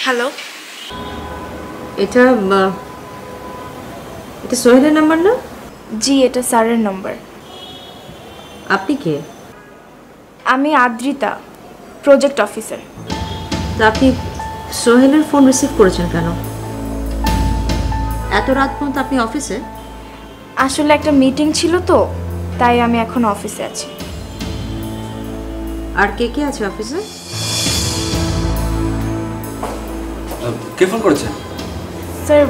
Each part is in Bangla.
হ্যালো, এটা এটা সোহেলের নাম্বার না? জি এটা স্যারের নাম্বার। আপনি কে? আমি আদ্রিতা, প্রজেক্ট অফিসার। তা আপনি সোহেলের ফোন রিসিভ করেছেন কেন? এত রাত পর্যন্ত আপনি অফিসে? আসলে একটা মিটিং ছিল তো, তাই আমি এখন অফিসে আছি। আর কে কে আছে অফিসে? কে ফোন করেছে? স্যার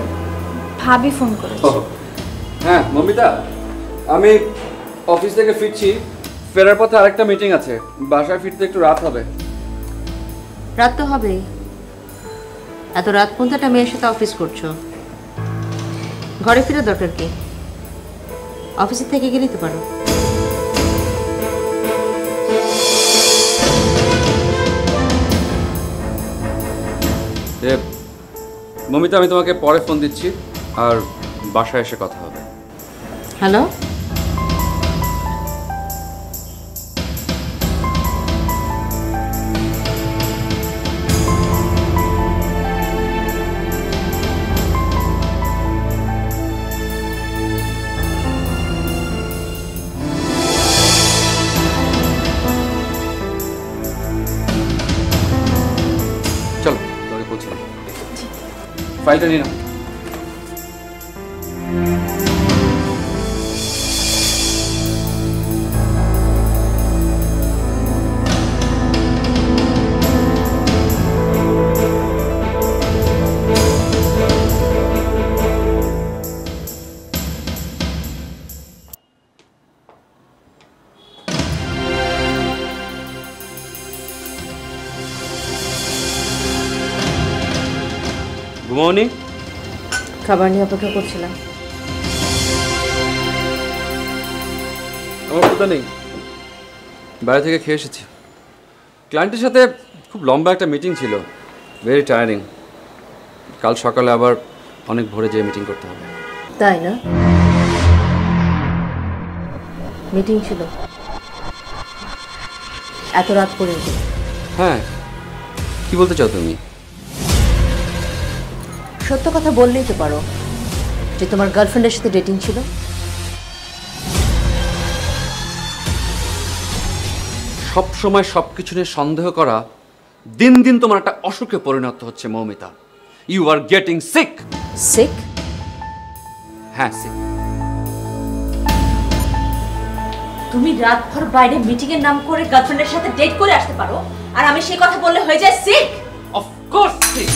ভাবি ফোন করেছে। হ্যাঁ মমিতা, আমি অফিস থেকে ফিরছি, ফেরার পথে আরেকটা মিটিং আছে, বাসায় ফিরতে একটু রাত হবে। রাত তো হবেই, এত রাত পর্যন্ত একটা মেয়ের সাথে অফিস করছো, ঘরে ফিরে দরকার কি? অফিসে থেকে গেলেই তো পারো। মমিতা, আমি তোমাকে পরে ফোন দিচ্ছি, আর বাসায় এসে কথা হবে। হ্যালো, চলো তোকে পৌঁছে দিই। ফাইলটা নিয়ে নাও। ঘুমাওনি? খাবার নিয়ে অপেক্ষা করছিলাম। আমার কথা নেই, বাইরে থেকে খেয়ে এসেছি। ক্লায়েন্টের সাথে খুব লম্বা একটা মিটিং ছিল, ভেরি টায়ারিং। কাল সকালে আবার অনেক ভোরে যেয়ে মিটিং করতে হবে। তাই না? মিটিং ছিল এত রাত পর্যন্ত? হ্যাঁ, কি বলতে চাও তুমি? সত্য কথা বললেই তো পারো যে তোমার গার্লফ্রেন্ডের সাথে ডেটিং ছিল। সব সময় সবকিছু নিয়ে সন্দেহ করা দিন দিন তোমার একটা অসুখে পরিণত হচ্ছে Moumita. You are getting sick. Sick? হ্যাঁ সিক। তুমি রাতভর বাইরে মিটিং এর নাম করে গার্লফ্রেন্ডের সাথে ডেট করে আসতে পারো, আর আমি সেই কথা বললে হয়ে যায় সিক? Of course sick.